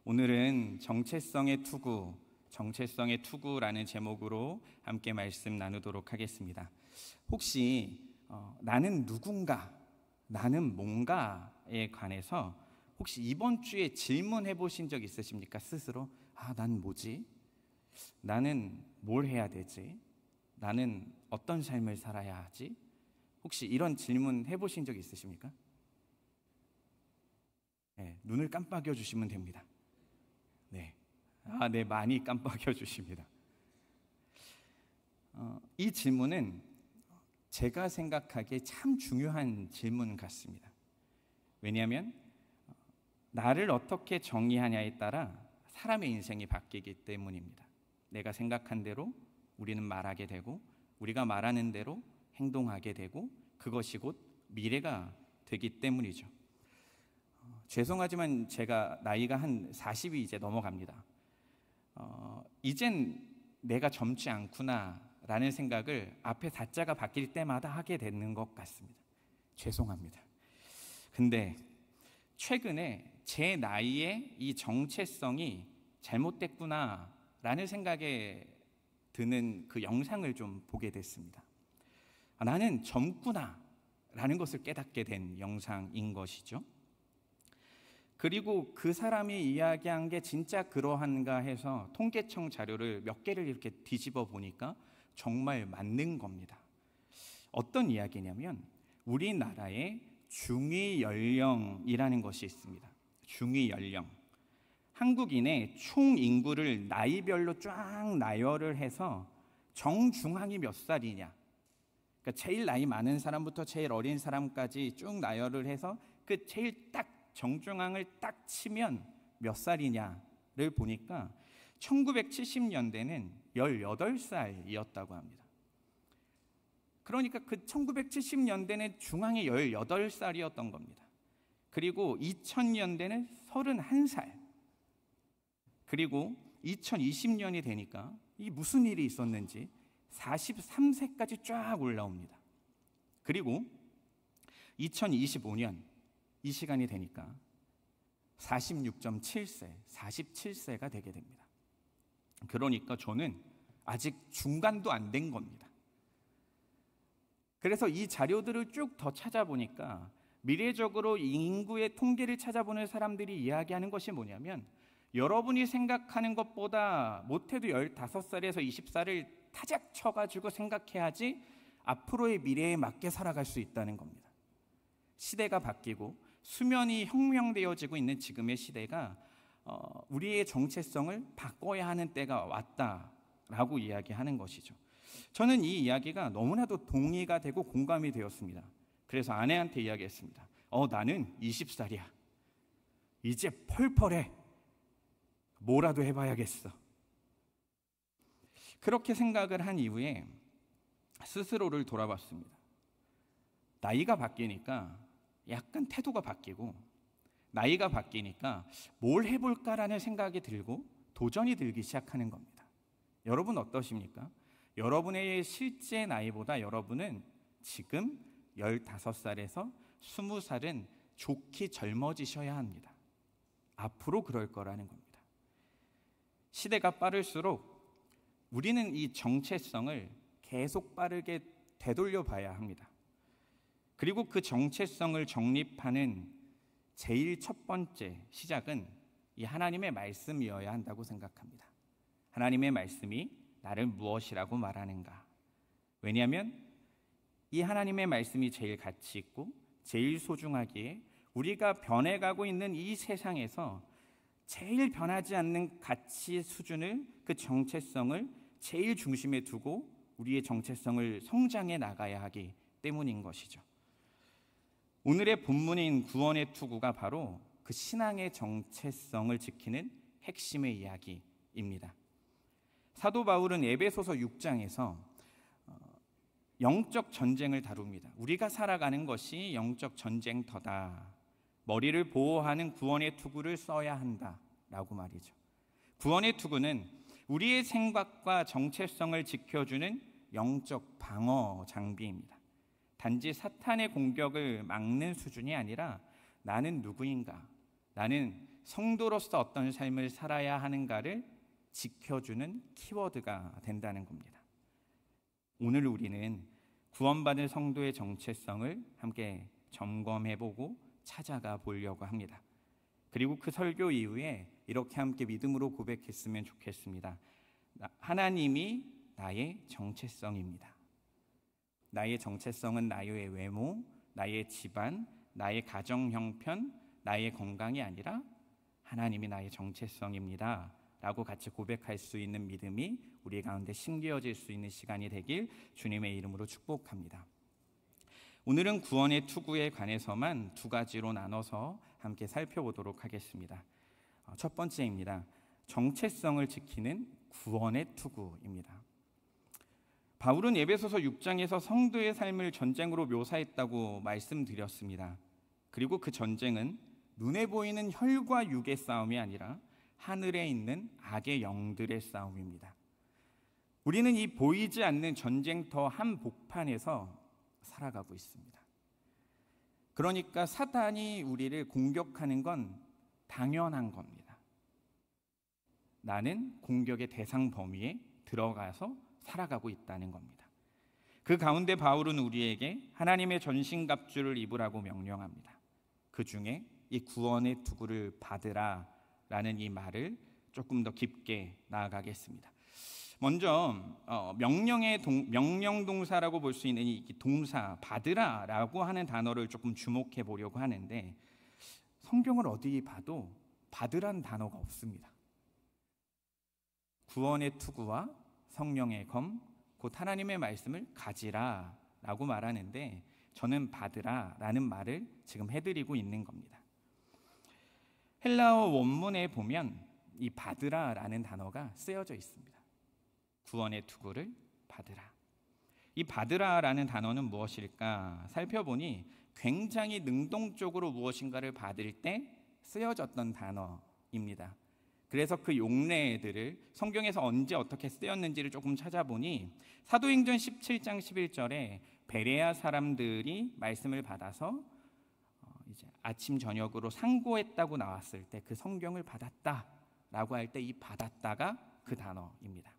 오늘은 정체성의 투구라는 제목으로 함께 말씀 나누도록 하겠습니다. 혹시 나는 누군가, 나는 뭔가에 관해서 혹시 이번 주에 질문해 보신 적 있으십니까? 스스로 난 뭐지? 나는 뭘 해야 되지? 나는 어떤 삶을 살아야 하지? 혹시 이런 질문 해보신 적 있으십니까? 네, 눈을 깜빡여 주시면 됩니다. 네, 많이 깜빡여 주십니다. 이 질문은 제가 생각하기에 참 중요한 질문 같습니다. 왜냐하면 나를 어떻게 정의하냐에 따라 사람의 인생이 바뀌기 때문입니다. 내가 생각한 대로 우리는 말하게 되고, 우리가 말하는 대로 행동하게 되고, 그것이 곧 미래가 되기 때문이죠. 죄송하지만 제가 나이가 한 40이 이제 넘어갑니다. 이젠 내가 젊지 않구나 라는 생각을 앞에 사자가 바뀔 때마다 하게 되는 것 같습니다. 죄송합니다. 근데 최근에 제 나이의 이 정체성이 잘못됐구나 라는 생각에 드는 그 영상을 좀 보게 됐습니다. 나는 젊구나 라는 것을 깨닫게 된 영상인 것이죠. 그리고 그 사람이 이야기한 게 진짜 그러한가 해서 통계청 자료를 몇 개를 이렇게 뒤집어 보니까 정말 맞는 겁니다. 어떤 이야기냐면 우리나라에 중위 연령이라는 것이 있습니다. 중위 연령. 한국인의 총 인구를 나이별로 쫙 나열을 해서 정중앙이 몇 살이냐, 그러니까 제일 나이 많은 사람부터 제일 어린 사람까지 쭉 나열을 해서 그 제일 딱 정중앙을 딱 치면 몇 살이냐를 보니까 1970년대는 18살이었다고 합니다. 그러니까 그 1970년대는 중앙이 18살이었던 겁니다. 그리고 2000년대는 31살. 그리고 2020년이 되니까 이 무슨 일이 있었는지 43세까지 쫙 올라옵니다. 그리고 2025년 이 시간이 되니까 46.7세, 47세가 되게 됩니다. 그러니까 저는 아직 중간도 안 된 겁니다. 그래서 이 자료들을 쭉 더 찾아보니까 미래적으로 인구의 통계를 찾아보는 사람들이 이야기하는 것이 뭐냐면 여러분이 생각하는 것보다 못해도 15살에서 20살을 타작 쳐가지고 생각해야지 앞으로의 미래에 맞게 살아갈 수 있다는 겁니다. 시대가 바뀌고 수면이 혁명되어지고 있는 지금의 시대가 우리의 정체성을 바꿔야 하는 때가 왔다라고 이야기하는 것이죠. 저는 이 이야기가 너무나도 동의가 되고 공감이 되었습니다. 그래서 아내한테 이야기했습니다. 나는 20살이야. 이제 펄펄해. 뭐라도 해봐야겠어. 그렇게 생각을 한 이후에 스스로를 돌아봤습니다. 나이가 바뀌니까 약간 태도가 바뀌고, 나이가 바뀌니까 뭘 해볼까라는 생각이 들고 도전이 들기 시작하는 겁니다. 여러분 어떠십니까? 여러분의 실제 나이보다 여러분은 지금 15살에서 20살은 좋게 젊어지셔야 합니다. 앞으로 그럴 거라는 겁니다. 시대가 빠를수록 우리는 이 정체성을 계속 빠르게 되돌려 봐야 합니다. 그리고 그 정체성을 정립하는 제일 첫 번째 시작은 이 하나님의 말씀이어야 한다고 생각합니다. 하나님의 말씀이 나를 무엇이라고 말하는가? 왜냐하면 이 하나님의 말씀이 제일 가치 있고 제일 소중하기에 우리가 변해가고 있는 이 세상에서 제일 변하지 않는 가치 수준을, 그 정체성을 제일 중심에 두고 우리의 정체성을 성장해 나가야 하기 때문인 것이죠. 오늘의 본문인 구원의 투구가 바로 그 신앙의 정체성을 지키는 핵심의 이야기입니다. 사도 바울은 에베소서 6장에서 영적 전쟁을 다룹니다. 우리가 살아가는 것이 영적 전쟁터다. 머리를 보호하는 구원의 투구를 써야 한다라고 말이죠. 구원의 투구는 우리의 생각과 정체성을 지켜주는 영적 방어 장비입니다. 단지 사탄의 공격을 막는 수준이 아니라 나는 누구인가? 나는 성도로서 어떤 삶을 살아야 하는가를 지켜주는 키워드가 된다는 겁니다. 오늘 우리는 구원받은 성도의 정체성을 함께 점검해보고 찾아가 보려고 합니다. 그리고 그 설교 이후에 이렇게 함께 믿음으로 고백했으면 좋겠습니다. 하나님이 나의 정체성입니다. 나의 정체성은 나의 외모, 나의 집안, 나의 가정 형편, 나의 건강이 아니라 하나님이 나의 정체성입니다 라고 같이 고백할 수 있는 믿음이 우리 가운데 심겨질 수 있는 시간이 되길 주님의 이름으로 축복합니다. 오늘은 구원의 투구에 관해서만 두 가지로 나눠서 함께 살펴보도록 하겠습니다. 첫 번째입니다. 정체성을 지키는 구원의 투구입니다. 바울은 에베소서 6장에서 성도의 삶을 전쟁으로 묘사했다고 말씀드렸습니다. 그리고 그 전쟁은 눈에 보이는 혈과 육의 싸움이 아니라 하늘에 있는 악의 영들의 싸움입니다. 우리는 이 보이지 않는 전쟁터 한복판에서 살아가고 있습니다. 그러니까 사탄이 우리를 공격하는 건 당연한 겁니다. 나는 공격의 대상 범위에 들어가서 살아가고 있다는 겁니다. 그 가운데 바울은 우리에게 하나님의 전신갑주를 입으라고 명령합니다. 그 중에 이 구원의 투구를 받으라 라는 이 말을 조금 더 깊게 나아가겠습니다. 먼저 명령 동사라고 볼 수 있는 이 동사 받으라라고 하는 단어를 조금 주목해 보려고 하는데, 성경을 어디 봐도 받으란 단어가 없습니다. 구원의 투구와 성령의 검, 곧 하나님의 말씀을 가지라라고 말하는데, 저는 받으라라는 말을 지금 해드리고 있는 겁니다. 헬라어 원문에 보면 이 받으라라는 단어가 쓰여져 있습니다. 구원의 투구를 받으라. 이 받으라라는 단어는 무엇일까 살펴보니 굉장히 능동적으로 무엇인가를 받을 때 쓰여졌던 단어입니다. 그래서 그 용례들을 성경에서 언제 어떻게 쓰였는지를 조금 찾아보니 사도행전 17장 11절에 베레아 사람들이 말씀을 받아서 이제 아침 저녁으로 상고했다고 나왔을 때 그 성경을 받았다라고 할 때 이 받았다가 그 단어입니다.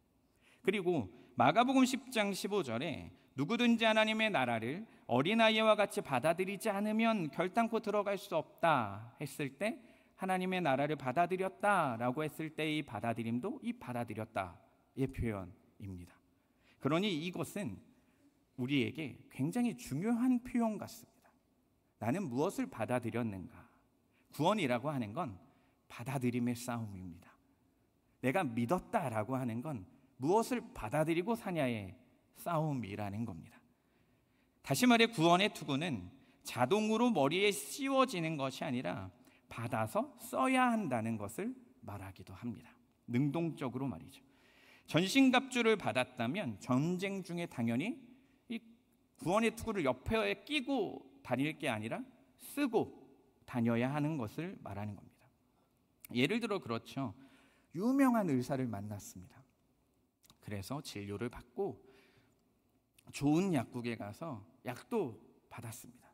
그리고 마가복음 10장 15절에 누구든지 하나님의 나라를 어린아이와 같이 받아들이지 않으면 결단코 들어갈 수 없다 했을 때, 하나님의 나라를 받아들였다라고 했을 때 이 받아들임도 이 받아들였다의 표현입니다. 그러니 이것은 우리에게 굉장히 중요한 표현 같습니다. 나는 무엇을 받아들였는가? 구원이라고 하는 건 받아들임의 싸움입니다. 내가 믿었다라고 하는 건 무엇을 받아들이고 사냐의 싸움이라는 겁니다. 다시 말해 구원의 투구는 자동으로 머리에 씌워지는 것이 아니라 받아서 써야 한다는 것을 말하기도 합니다. 능동적으로 말이죠. 전신갑주를 받았다면 전쟁 중에 당연히 이 구원의 투구를 옆에 끼고 다닐 게 아니라 쓰고 다녀야 하는 것을 말하는 겁니다. 예를 들어 그렇죠. 유명한 의사를 만났습니다. 그래서 진료를 받고 좋은 약국에 가서 약도 받았습니다.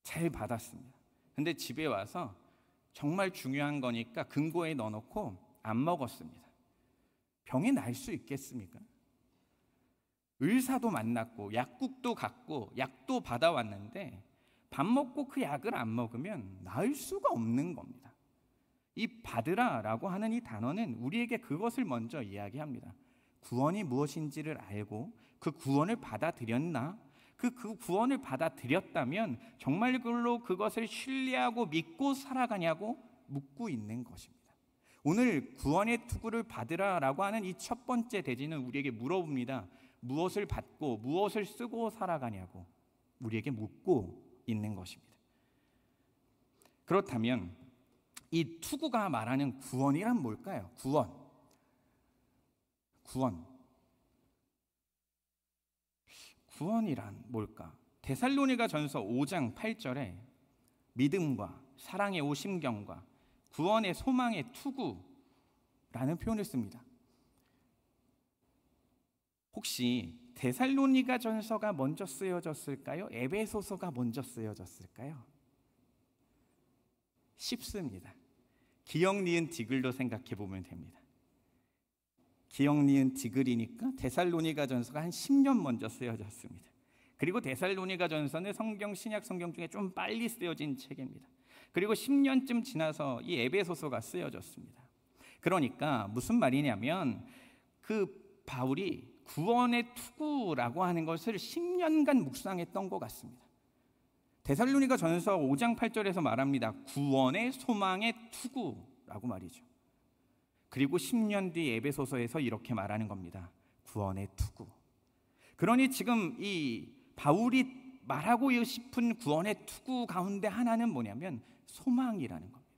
잘 받았습니다. 근데 집에 와서 정말 중요한 거니까 금고에 넣어놓고 안 먹었습니다. 병이 날 수 있겠습니까? 의사도 만났고 약국도 갔고 약도 받아왔는데 밥 먹고 그 약을 안 먹으면 나을 수가 없는 겁니다. 이 받으라라고 하는 이 단어는 우리에게 그것을 먼저 이야기합니다. 구원이 무엇인지를 알고 그 구원을 받아들였나? 그 구원을 받아들였다면 정말로 그것을 신뢰하고 믿고 살아가냐고 묻고 있는 것입니다. 오늘 구원의 투구를 받으라라고 하는 이 첫 번째 대지는 우리에게 물어봅니다. 무엇을 받고 무엇을 쓰고 살아가냐고 우리에게 묻고 있는 것입니다. 그렇다면 이 투구가 말하는 구원이란 뭘까요? 구원이란 뭘까? 데살로니가 전서 5장 8절에 믿음과 사랑의 오심경과 구원의 소망의 투구라는 표현을 씁니다. 혹시 데살로니가 전서가 먼저 쓰여졌을까요? 에베소서가 먼저 쓰여졌을까요? 쉽습니다. 기역 니은 디글로 생각해 보면 됩니다. 기역 니은 디글이니까 데살로니가전서가 한 10년 먼저 쓰여졌습니다. 그리고 데살로니가전서는 신약 성경 중에 좀 빨리 쓰여진 책입니다. 그리고 10년쯤 지나서 이 에베소서가 쓰여졌습니다. 그러니까 무슨 말이냐면 그 바울이 구원의 투구라고 하는 것을 10년간 묵상했던 것 같습니다. 데살로니가전서 5장 8절에서 말합니다. 구원의 소망의 투구라고 말이죠. 그리고 10년 뒤 에베소서에서 이렇게 말하는 겁니다. 구원의 투구. 그러니 지금 이 바울이 말하고 싶은 구원의 투구 가운데 하나는 뭐냐면 소망이라는 겁니다.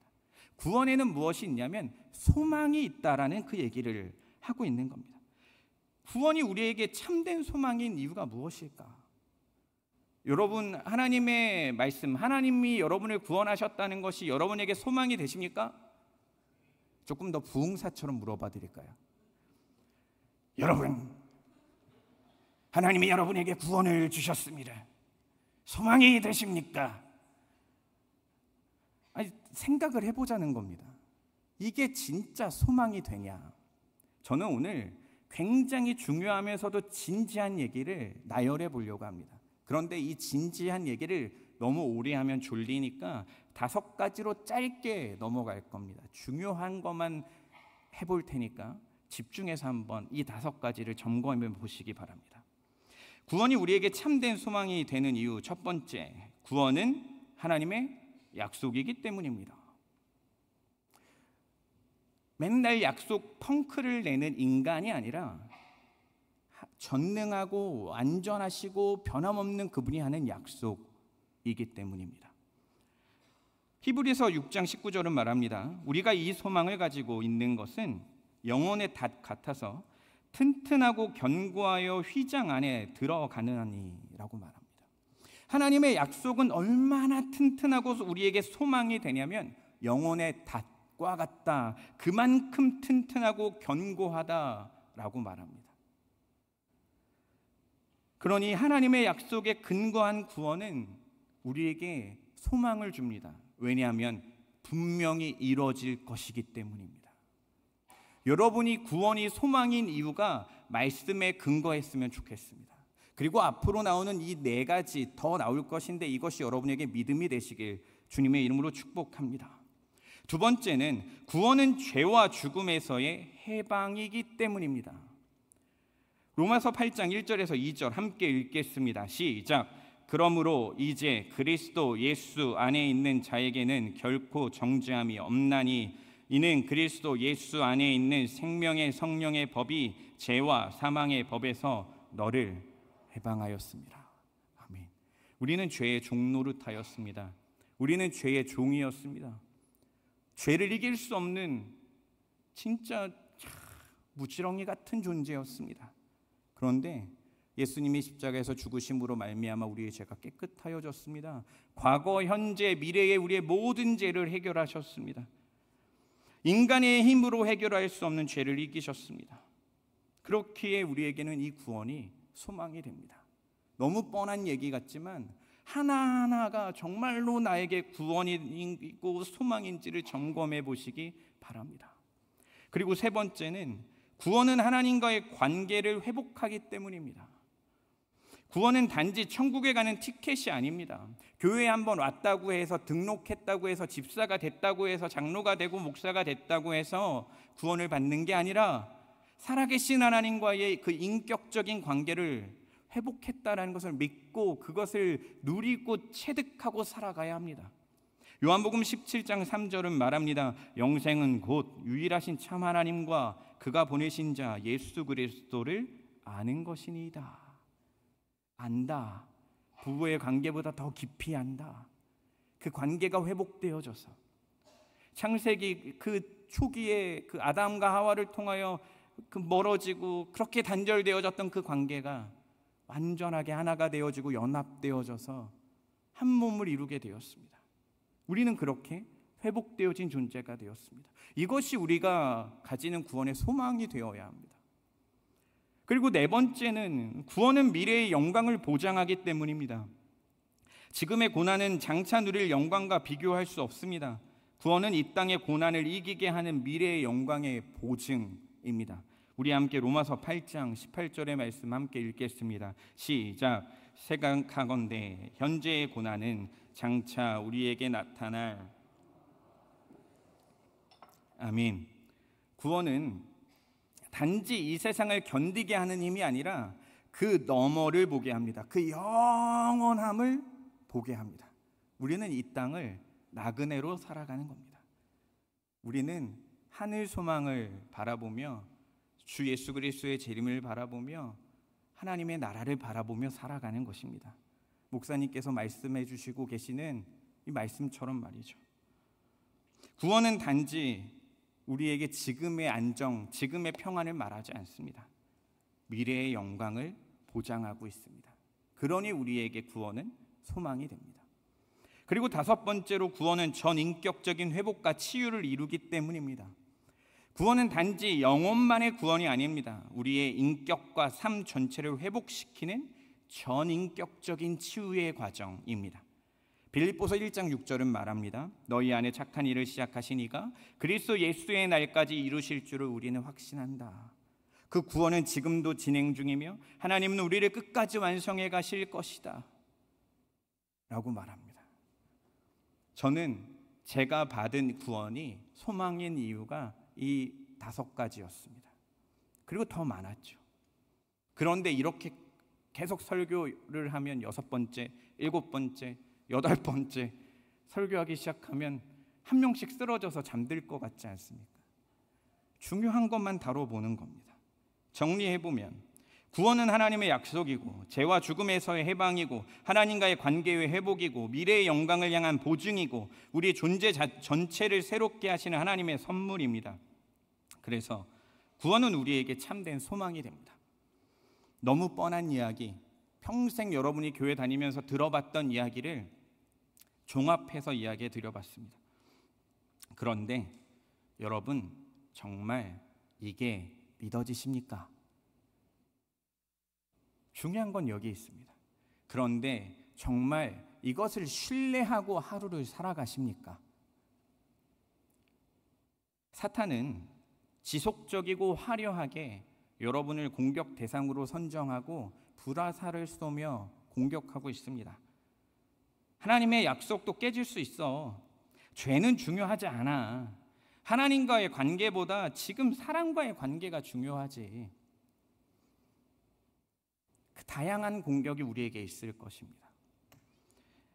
구원에는 무엇이 있냐면 소망이 있다라는 그 얘기를 하고 있는 겁니다. 구원이 우리에게 참된 소망인 이유가 무엇일까? 여러분, 하나님의 말씀, 하나님이 여러분을 구원하셨다는 것이 여러분에게 소망이 되십니까? 조금 더 부흥사처럼 물어봐 드릴까요? 여러분, 하나님이 여러분에게 구원을 주셨습니다. 소망이 되십니까? 아니, 생각을 해보자는 겁니다. 이게 진짜 소망이 되냐? 저는 오늘 굉장히 중요하면서도 진지한 얘기를 나열해 보려고 합니다. 그런데 이 진지한 얘기를 너무 오래 하면 졸리니까 5가지로 짧게 넘어갈 겁니다. 중요한 것만 해볼 테니까 집중해서 한번 이 5가지를 점검해 보시기 바랍니다. 구원이 우리에게 참된 소망이 되는 이유, 첫 번째, 구원은 하나님의 약속이기 때문입니다. 맨날 약속 펑크를 내는 인간이 아니라 전능하고 안전하시고 변함없는 그분이 하는 약속이기 때문입니다. 히브리서 6장 19절은 말합니다. 우리가 이 소망을 가지고 있는 것은 영혼의 닷 같아서 튼튼하고 견고하여 휘장 안에 들어가느니 라고 말합니다. 하나님의 약속은 얼마나 튼튼하고 우리에게 소망이 되냐면 영혼의 닷과 같다. 그만큼 튼튼하고 견고하다라고 말합니다. 그러니 하나님의 약속에 근거한 구원은 우리에게 소망을 줍니다. 왜냐하면 분명히 이루어질 것이기 때문입니다. 여러분이 구원이 소망인 이유가 말씀에 근거했으면 좋겠습니다. 그리고 앞으로 나오는 이 4가지 더 나올 것인데 이것이 여러분에게 믿음이 되시길 주님의 이름으로 축복합니다. 두 번째는 구원은 죄와 죽음에서의 해방이기 때문입니다. 로마서 8장 1절에서 2절 함께 읽겠습니다. 시작. 그러므로 이제 그리스도 예수 안에 있는 자에게는 결코 정죄함이 없나니 이는 그리스도 예수 안에 있는 생명의 성령의 법이 죄와 사망의 법에서 너를 해방하였습니다. 아멘. 우리는 죄의 종노릇하였습니다. 우리는 죄의 종이었습니다. 죄를 이길 수 없는 진짜 무지렁이 같은 존재였습니다. 그런데 예수님이 십자가에서 죽으심으로 말미암아 우리의 죄가 깨끗하여졌습니다. 과거, 현재, 미래의 우리의 모든 죄를 해결하셨습니다. 인간의 힘으로 해결할 수 없는 죄를 이기셨습니다. 그렇기에 우리에게는 이 구원이 소망이 됩니다. 너무 뻔한 얘기 같지만 하나하나가 정말로 나에게 구원이고 소망인지를 점검해 보시기 바랍니다. 그리고 세 번째는 구원은 하나님과의 관계를 회복하기 때문입니다. 구원은 단지 천국에 가는 티켓이 아닙니다. 교회에 한번 왔다고 해서 등록했다고 해서 집사가 됐다고 해서 장로가 되고 목사가 됐다고 해서 구원을 받는 게 아니라 살아계신 하나님과의 그 인격적인 관계를 회복했다라는 것을 믿고 그것을 누리고 체득하고 살아가야 합니다. 요한복음 17장 3절은 말합니다. 영생은 곧 유일하신 참 하나님과 그가 보내신 자 예수 그리스도를 아는 것이니이다. 안다. 부부의 관계보다 더 깊이 안다. 그 관계가 회복되어져서 창세기 그 초기에 그 아담과 하와를 통하여 그 멀어지고 그렇게 단절되어졌던 그 관계가 완전하게 하나가 되어지고 연합되어져서 한 몸을 이루게 되었습니다. 우리는 그렇게 회복되어진 존재가 되었습니다. 이것이 우리가 가지는 구원의 소망이 되어야 합니다. 그리고 네 번째는 구원은 미래의 영광을 보장하기 때문입니다. 지금의 고난은 장차 누릴 영광과 비교할 수 없습니다. 구원은 이 땅의 고난을 이기게 하는 미래의 영광의 보증입니다. 우리 함께 로마서 8장 18절의 말씀 함께 읽겠습니다. 시작. 생각하건대 현재의 고난은 장차 우리에게 나타날 아멘. 구원은 단지 이 세상을 견디게 하는 힘이 아니라 그 너머를 보게 합니다. 그 영원함을 보게 합니다. 우리는 이 땅을 나그네로 살아가는 겁니다. 우리는 하늘 소망을 바라보며 주 예수 그리스도의 재림을 바라보며 하나님의 나라를 바라보며 살아가는 것입니다. 목사님께서 말씀해 주시고 계시는 이 말씀처럼 말이죠. 구원은 단지 우리에게 지금의 안정, 지금의 평안을 말하지 않습니다. 미래의 영광을 보장하고 있습니다. 그러니 우리에게 구원은 소망이 됩니다. 그리고 다섯 번째로 구원은 전인격적인 회복과 치유를 이루기 때문입니다. 구원은 단지 영혼만의 구원이 아닙니다. 우리의 인격과 삶 전체를 회복시키는 전인격적인 치유의 과정입니다. 빌립보서 1장 6절은 말합니다. 너희 안에 착한 일을 시작하신 이가 그리스도 예수의 날까지 이루실 줄을 우리는 확신한다. 그 구원은 지금도 진행 중이며 하나님은 우리를 끝까지 완성해 가실 것이다 라고 말합니다. 저는 제가 받은 구원이 소망인 이유가 이 5가지였습니다. 그리고 더 많았죠. 그런데 이렇게 계속 설교를 하면 6번째, 7번째, 8번째 설교하기 시작하면 한 명씩 쓰러져서 잠들 것 같지 않습니까? 중요한 것만 다뤄보는 겁니다. 정리해보면 구원은 하나님의 약속이고 죄와 죽음에서의 해방이고 하나님과의 관계의 회복이고 미래의 영광을 향한 보증이고 우리의 존재 전체를 새롭게 하시는 하나님의 선물입니다. 그래서 구원은 우리에게 참된 소망이 됩니다. 너무 뻔한 이야기, 평생 여러분이 교회 다니면서 들어봤던 이야기를 종합해서 이야기해 드려봤습니다. 그런데 여러분 정말 이게 믿어지십니까? 중요한 건 여기 있습니다. 그런데 정말 이것을 신뢰하고 하루를 살아가십니까? 사탄은 지속적이고 화려하게 여러분을 공격 대상으로 선정하고 불화살을 쏘며 공격하고 있습니다. 하나님의 약속도 깨질 수 있어. 죄는 중요하지 않아. 하나님과의 관계보다 지금 사람과의 관계가 중요하지. 그 다양한 공격이 우리에게 있을 것입니다.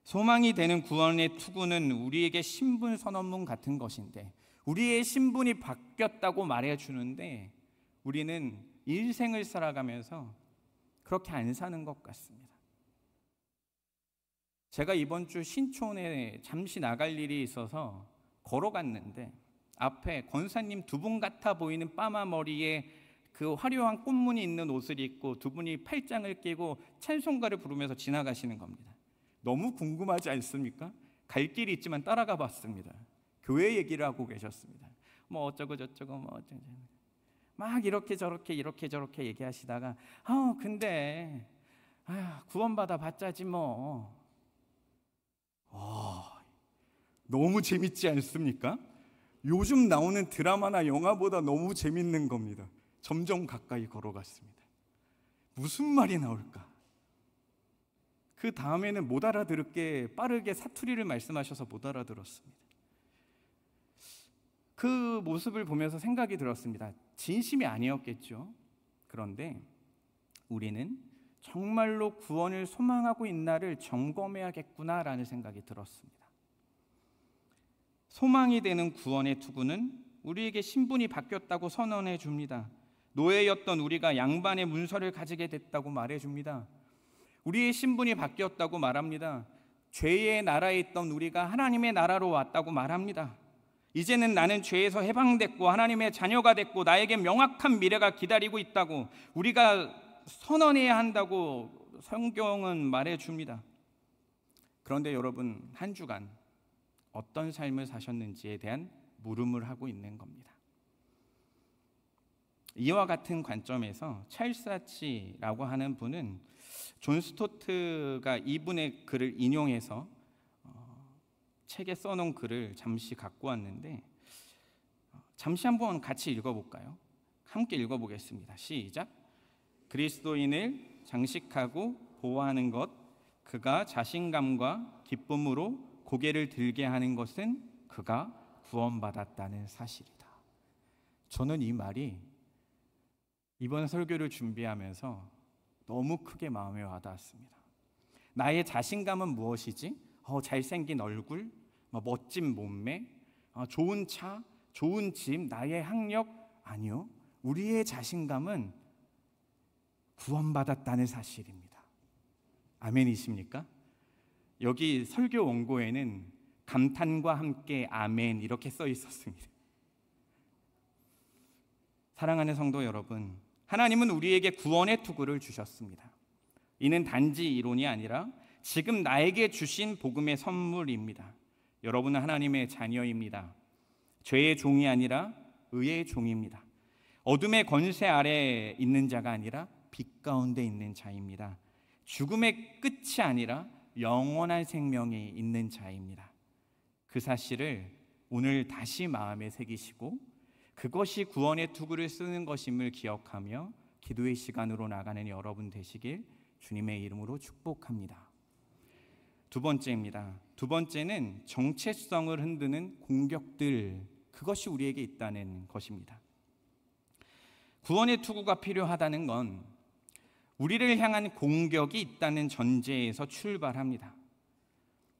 소망이 되는 구원의 투구는 우리에게 신분 선언문 같은 것인데 우리의 신분이 바뀌었다고 말해주는데 우리는 일생을 살아가면서 그렇게 안 사는 것 같습니다. 제가 이번 주 신촌에 잠시 나갈 일이 있어서 걸어갔는데 앞에 권사님 두 분 같아 보이는 빠마 머리에 그 화려한 꽃무늬 있는 옷을 입고 두 분이 팔짱을 끼고 찬송가를 부르면서 지나가시는 겁니다. 너무 궁금하지 않습니까? 갈 길이 있지만 따라가 봤습니다. 교회 얘기를 하고 계셨습니다. 뭐 어쩌고 저쩌고 뭐 어쩌고 막 이렇게 저렇게 얘기하시다가 근데 구원받아 봤자지 뭐. 너무 재밌지 않습니까? 요즘 나오는 드라마나 영화보다 너무 재밌는 겁니다. 점점 가까이 걸어갔습니다. 무슨 말이 나올까? 그 다음에는 못 알아들을게 빠르게 사투리를 말씀하셔서 못 알아들었습니다. 그 모습을 보면서 생각이 들었습니다. 진심이 아니었겠죠. 그런데 우리는 정말로 구원을 소망하고 있나를 점검해야겠구나라는 생각이 들었습니다. 소망이 되는 구원의 투구는 우리에게 신분이 바뀌었다고 선언해 줍니다. 노예였던 우리가 양반의 문서를 가지게 됐다고 말해 줍니다. 우리의 신분이 바뀌었다고 말합니다. 죄의 나라에 있던 우리가 하나님의 나라로 왔다고 말합니다. 이제는 나는 죄에서 해방됐고 하나님의 자녀가 됐고 나에게 명확한 미래가 기다리고 있다고 우리가 선언해야 한다고 성경은 말해줍니다. 그런데 여러분 한 주간 어떤 삶을 사셨는지에 대한 물음을 하고 있는 겁니다. 이와 같은 관점에서 찰스 하치라고 하는 분은 존 스토트가 이분의 글을 인용해서 책에 써놓은 글을 잠시 갖고 왔는데 잠시 한번 같이 읽어볼까요? 함께 읽어보겠습니다. 시작. 그리스도인을 장식하고 보호하는 것, 그가 자신감과 기쁨으로 고개를 들게 하는 것은 그가 구원받았다는 사실이다. 저는 이 말이 이번 설교를 준비하면서 너무 크게 마음에 와닿았습니다. 나의 자신감은 무엇이지? 잘생긴 얼굴, 멋진 몸매, 좋은 차, 좋은 집, 나의 학력? 아니요. 우리의 자신감은 구원받았다는 사실입니다. 아멘이십니까? 여기 설교 원고에는 감탄과 함께 아멘 이렇게 써 있었습니다. 사랑하는 성도 여러분, 하나님은 우리에게 구원의 투구를 주셨습니다. 이는 단지 이론이 아니라 지금 나에게 주신 복음의 선물입니다. 여러분은 하나님의 자녀입니다. 죄의 종이 아니라 의의 종입니다. 어둠의 권세 아래 있는 자가 아니라 빛 가운데 있는 자입니다. 죽음의 끝이 아니라 영원한 생명이 있는 자입니다. 그 사실을 오늘 다시 마음에 새기시고 그것이 구원의 투구를 쓰는 것임을 기억하며 기도의 시간으로 나가는 여러분 되시길 주님의 이름으로 축복합니다. 두 번째입니다. 두 번째는 정체성을 흔드는 공격들, 그것이 우리에게 있다는 것입니다. 구원의 투구가 필요하다는 건 우리를 향한 공격이 있다는 전제에서 출발합니다.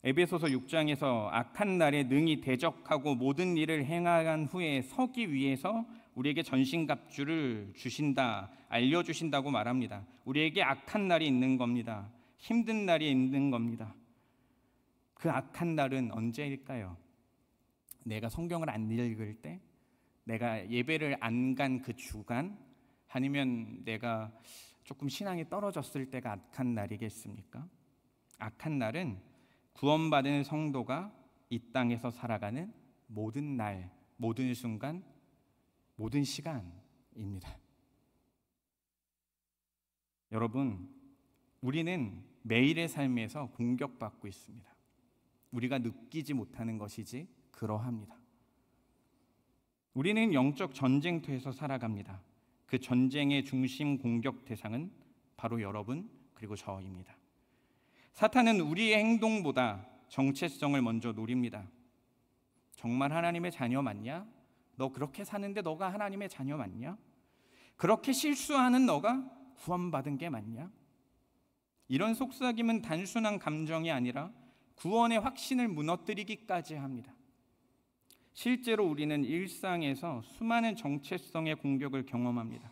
에베소서 6장에서 악한 날에 능히 대적하고 모든 일을 행한 후에 서기 위해서 우리에게 전신갑주를 주신다, 알려주신다고 말합니다. 우리에게 악한 날이 있는 겁니다. 힘든 날이 있는 겁니다. 그 악한 날은 언제일까요? 내가 성경을 안 읽을 때, 내가 예배를 안 간 그 주간, 아니면 내가 조금 신앙이 떨어졌을 때가 악한 날이겠습니까? 악한 날은 구원받은 성도가 이 땅에서 살아가는 모든 날, 모든 순간, 모든 시간입니다. 여러분, 우리는 매일의 삶에서 공격받고 있습니다. 우리가 느끼지 못하는 것이지 그러합니다. 우리는 영적 전쟁터에서 살아갑니다. 그 전쟁의 중심 공격 대상은 바로 여러분 그리고 저입니다. 사탄은 우리의 행동보다 정체성을 먼저 노립니다. 정말 하나님의 자녀 맞냐? 너 그렇게 사는데 너가 하나님의 자녀 맞냐? 그렇게 실수하는 너가 구원받은 게 맞냐? 이런 속삭임은 단순한 감정이 아니라 구원의 확신을 무너뜨리기까지 합니다. 실제로 우리는 일상에서 수많은 정체성의 공격을 경험합니다.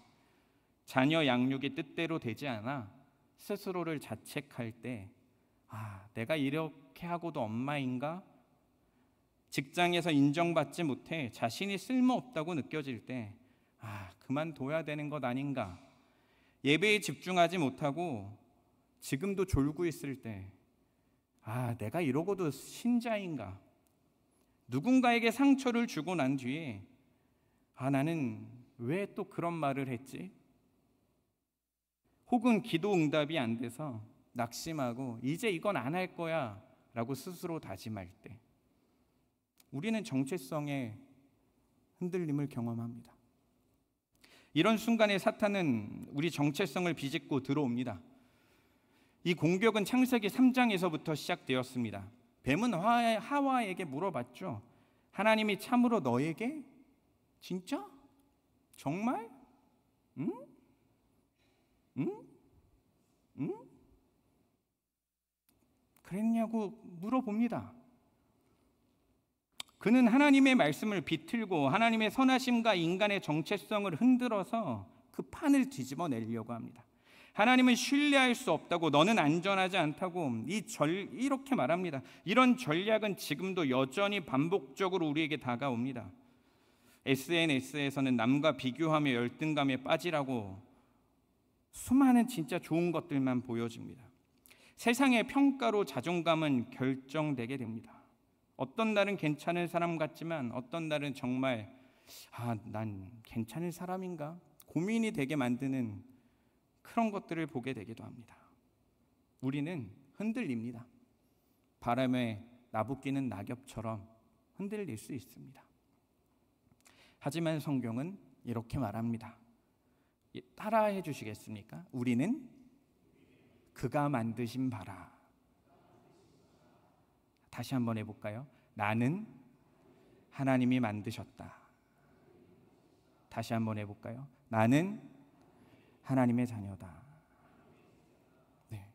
자녀 양육이 뜻대로 되지 않아 스스로를 자책할 때, 내가 이렇게 하고도 엄마인가? 직장에서 인정받지 못해 자신이 쓸모없다고 느껴질 때, 그만둬야 되는 것 아닌가? 예배에 집중하지 못하고 지금도 졸고 있을 때, 내가 이러고도 신자인가? 누군가에게 상처를 주고 난 뒤에 나는 왜 또 그런 말을 했지? 혹은 기도 응답이 안 돼서 낙심하고 이제 이건 안 할 거야 라고 스스로 다짐할 때 우리는 정체성의 흔들림을 경험합니다. 이런 순간에 사탄은 우리 정체성을 비집고 들어옵니다. 이 공격은 창세기 3장에서부터 시작되었습니다. 뱀은 하와에게 물어봤죠. 하나님이 참으로 너에게? 진짜? 정말? 응? 그랬냐고 물어봅니다. 그는 하나님의 말씀을 비틀고 하나님의 선하심과 인간의 정체성을 흔들어서 그 판을 뒤집어 내려고 합니다. 하나님은 신뢰할 수 없다고, 너는 안전하지 않다고 이렇게 말합니다. 이런 전략은 지금도 여전히 반복적으로 우리에게 다가옵니다. SNS에서는 남과 비교하며 열등감에 빠지라고 수많은 진짜 좋은 것들만 보여줍니다. 세상의 평가로 자존감은 결정되게 됩니다. 어떤 날은 괜찮은 사람 같지만 어떤 날은 정말 난 괜찮은 사람인가? 고민이 되게 만드는 그런 것들을 보게 되기도 합니다. 우리는 흔들립니다. 바람에 나부끼는 낙엽처럼 흔들릴 수 있습니다. 하지만 성경은 이렇게 말합니다. 따라해 주시겠습니까? 우리는 그가 만드신 바라. 다시 한번 해볼까요? 나는 하나님이 만드셨다. 다시 한번 해볼까요? 나는 하나님의 자녀다. 네.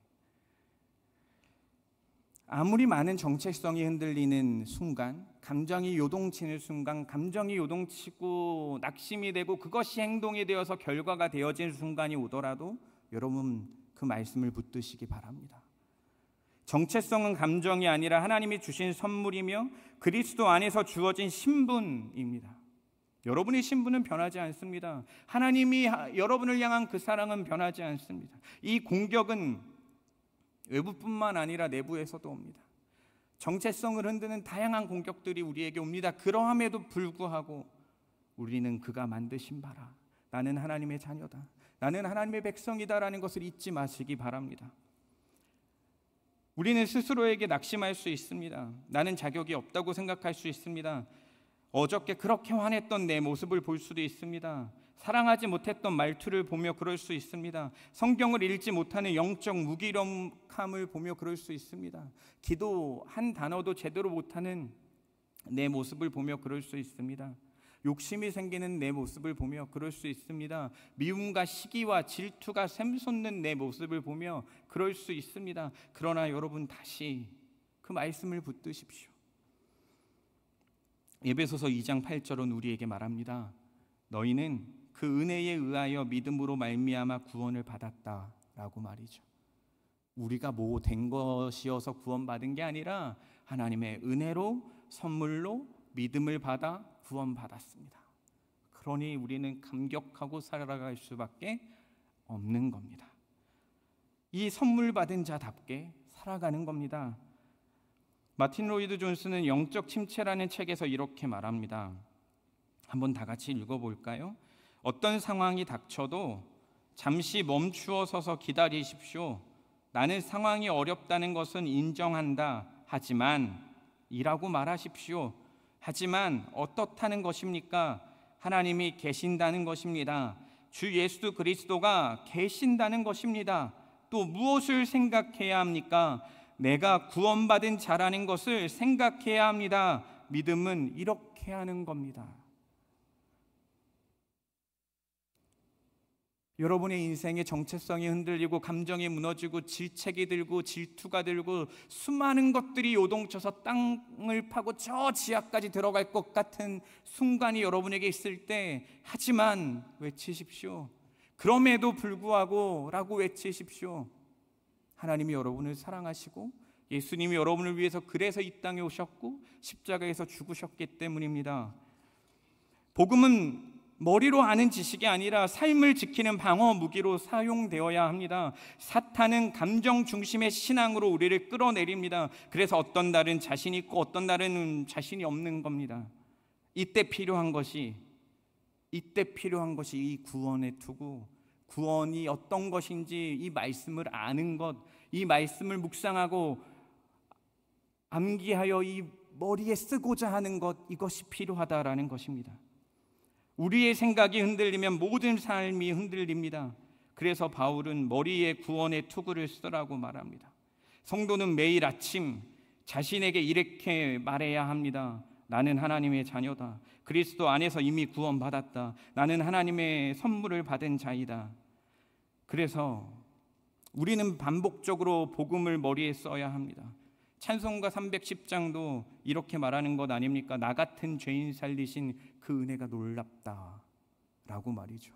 아무리 많은 정체성이 흔들리는 순간, 감정이 요동치는 순간, 감정이 요동치고 낙심이 되고 그것이 행동이 되어서 결과가 되어진 순간이 오더라도 여러분 그 말씀을 붙드시기 바랍니다. 정체성은 감정이 아니라 하나님이 주신 선물이며 그리스도 안에서 주어진 신분입니다. 여러분의 신분은 변하지 않습니다. 하나님이 여러분을 향한 그 사랑은 변하지 않습니다. 이 공격은 외부뿐만 아니라 내부에서도 옵니다. 정체성을 흔드는 다양한 공격들이 우리에게 옵니다. 그러함에도 불구하고 우리는 그가 만드신 바라. 나는 하나님의 자녀다. 나는 하나님의 백성이다라는 것을 잊지 마시기 바랍니다. 우리는 스스로에게 낙심할 수 있습니다. 나는 자격이 없다고 생각할 수 있습니다. 어저께 그렇게 화냈던 내 모습을 볼 수도 있습니다. 사랑하지 못했던 말투를 보며 그럴 수 있습니다. 성경을 읽지 못하는 영적 무기력함을 보며 그럴 수 있습니다. 기도 한 단어도 제대로 못하는 내 모습을 보며 그럴 수 있습니다. 욕심이 생기는 내 모습을 보며 그럴 수 있습니다. 미움과 시기와 질투가 샘솟는 내 모습을 보며 그럴 수 있습니다. 그러나 여러분 다시 그 말씀을 붙드십시오. 에베소서 2장 8절은 우리에게 말합니다. 너희는 그 은혜에 의하여 믿음으로 말미암아 구원을 받았다라고 말이죠. 우리가 뭐 된 것이어서 구원받은 게 아니라 하나님의 은혜로 선물로 믿음을 받아 구원받았습니다. 그러니 우리는 감격하고 살아갈 수밖에 없는 겁니다. 이 선물 받은 자답게 살아가는 겁니다. 마틴 로이드 존스는 영적 침체라는 책에서 이렇게 말합니다. 한번 다 같이 읽어볼까요? 어떤 상황이 닥쳐도 잠시 멈추어 서서 기다리십시오. 나는 상황이 어렵다는 것은 인정한다. 하지만 이라고 말하십시오. 하지만 어떻다는 것입니까? 하나님이 계신다는 것입니다. 주 예수 그리스도가 계신다는 것입니다. 또 무엇을 생각해야 합니까? 내가 구원받은 자라는 것을 생각해야 합니다. 믿음은 이렇게 하는 겁니다. 여러분의 인생의 정체성이 흔들리고 감정이 무너지고 질책이 들고 질투가 들고 수많은 것들이 요동쳐서 땅을 파고 저 지하까지 들어갈 것 같은 순간이 여러분에게 있을 때 하지만 외치십시오. 그럼에도 불구하고 라고 외치십시오. 하나님이 여러분을 사랑하시고 예수님이 여러분을 위해서 그래서 이 땅에 오셨고 십자가에서 죽으셨기 때문입니다. 복음은 머리로 아는 지식이 아니라 삶을 지키는 방어 무기로 사용되어야 합니다. 사탄은 감정 중심의 신앙으로 우리를 끌어내립니다. 그래서 어떤 날은 자신 있고 어떤 날은 자신이 없는 겁니다. 이때 필요한 것이 이 구원의 투구, 구원이 어떤 것인지 이 말씀을 아는 것, 이 말씀을 묵상하고 암기하여 이 머리에 쓰고자 하는 것, 이것이 필요하다라는 것입니다. 우리의 생각이 흔들리면 모든 삶이 흔들립니다. 그래서 바울은 머리에 구원의 투구를 쓰라고 말합니다. 성도는 매일 아침 자신에게 이렇게 말해야 합니다. 나는 하나님의 자녀다. 그리스도 안에서 이미 구원받았다. 나는 하나님의 선물을 받은 자이다. 그래서 우리는 반복적으로 복음을 머리에 써야 합니다. 찬송가 310장도 이렇게 말하는 것 아닙니까? 나 같은 죄인 살리신 그 은혜가 놀랍다 라고 말이죠.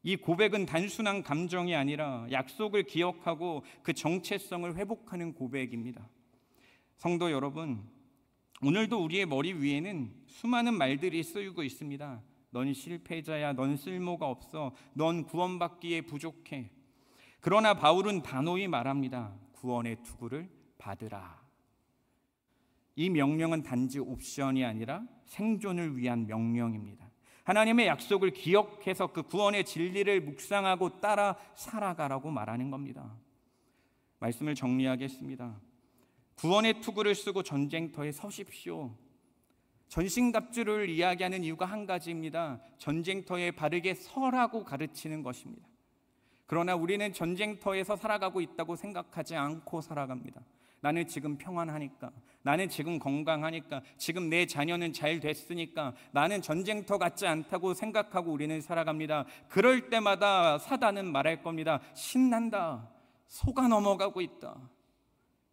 이 고백은 단순한 감정이 아니라 약속을 기억하고 그 정체성을 회복하는 고백입니다. 성도 여러분, 오늘도 우리의 머리 위에는 수많은 말들이 쓰이고 있습니다. 넌 실패자야, 넌 쓸모가 없어, 넌 구원받기에 부족해. 그러나 바울은 단호히 말합니다. 구원의 투구를 받으라. 이 명령은 단지 옵션이 아니라 생존을 위한 명령입니다. 하나님의 약속을 기억해서 그 구원의 진리를 묵상하고 따라 살아가라고 말하는 겁니다. 말씀을 정리하겠습니다. 구원의 투구를 쓰고 전쟁터에 서십시오. 전신갑주를 이야기하는 이유가 한 가지입니다. 전쟁터에 바르게 서라고 가르치는 것입니다. 그러나 우리는 전쟁터에서 살아가고 있다고 생각하지 않고 살아갑니다. 나는 지금 평안하니까, 나는 지금 건강하니까, 지금 내 자녀는 잘 됐으니까 나는 전쟁터 같지 않다고 생각하고 우리는 살아갑니다. 그럴 때마다 사단은 말할 겁니다. 신난다, 속아 넘어가고 있다.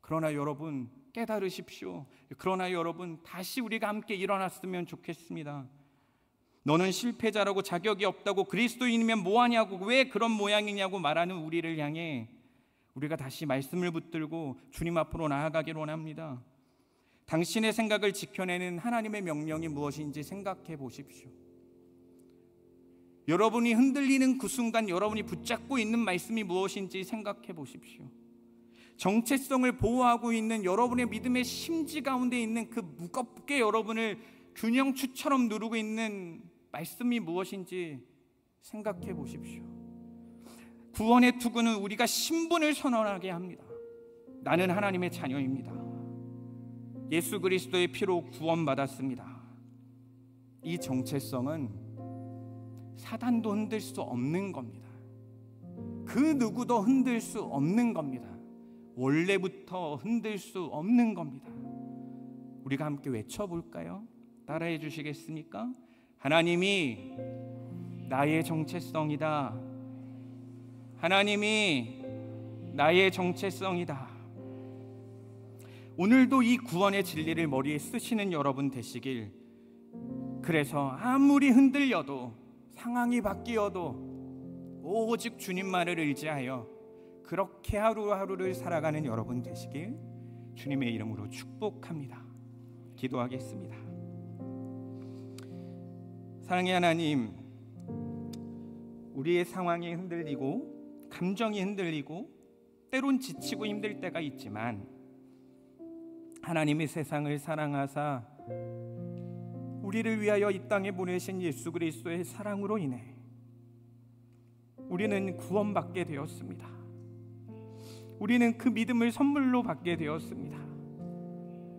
그러나 여러분 깨달으십시오. 그러나 여러분 다시 우리가 함께 일어났으면 좋겠습니다. 너는 실패자라고, 자격이 없다고, 그리스도인이면 뭐하냐고, 왜 그런 모양이냐고 말하는 우리를 향해 우리가 다시 말씀을 붙들고 주님 앞으로 나아가기를 원합니다. 당신의 생각을 지켜내는 하나님의 명령이 무엇인지 생각해 보십시오. 여러분이 흔들리는 그 순간 여러분이 붙잡고 있는 말씀이 무엇인지 생각해 보십시오. 정체성을 보호하고 있는 여러분의 믿음의 심지 가운데 있는 그 무겁게 여러분을 균형추처럼 누르고 있는 말씀이 무엇인지 생각해 보십시오. 구원의 투구는 우리가 신분을 선언하게 합니다. 나는 하나님의 자녀입니다. 예수 그리스도의 피로 구원받았습니다. 이 정체성은 사단도 흔들 수 없는 겁니다. 그 누구도 흔들 수 없는 겁니다. 원래부터 흔들 수 없는 겁니다. 우리가 함께 외쳐볼까요? 따라해 주시겠습니까? 하나님이 나의 정체성이다. 하나님이 나의 정체성이다. 오늘도 이 구원의 진리를 머리에 쓰시는 여러분 되시길. 그래서 아무리 흔들려도, 상황이 바뀌어도 오직 주님만을 의지하여 그렇게 하루하루를 살아가는 여러분 되시길 주님의 이름으로 축복합니다. 기도하겠습니다. 사랑의 하나님, 우리의 상황이 흔들리고 감정이 흔들리고 때론 지치고 힘들 때가 있지만 하나님의 세상을 사랑하사 우리를 위하여 이 땅에 보내신 예수 그리스도의 사랑으로 인해 우리는 구원받게 되었습니다. 우리는 그 믿음을 선물로 받게 되었습니다.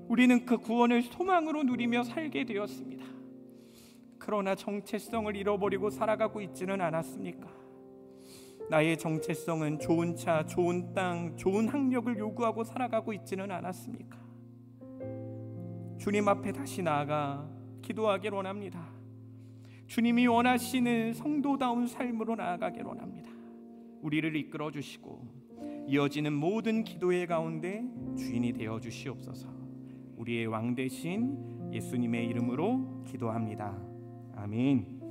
우리는 그 구원을 소망으로 누리며 살게 되었습니다. 그러나 정체성을 잃어버리고 살아가고 있지는 않았습니까? 나의 정체성은 좋은 차, 좋은 땅, 좋은 학력을 요구하고 살아가고 있지는 않았습니까? 주님 앞에 다시 나아가 기도하기를 원합니다. 주님이 원하시는 성도다운 삶으로 나아가기를 원합니다. 우리를 이끌어 주시고 이어지는 모든 기도의 가운데 주인이 되어 주시옵소서. 우리의 왕 되신 예수님의 이름으로 기도합니다. 아멘.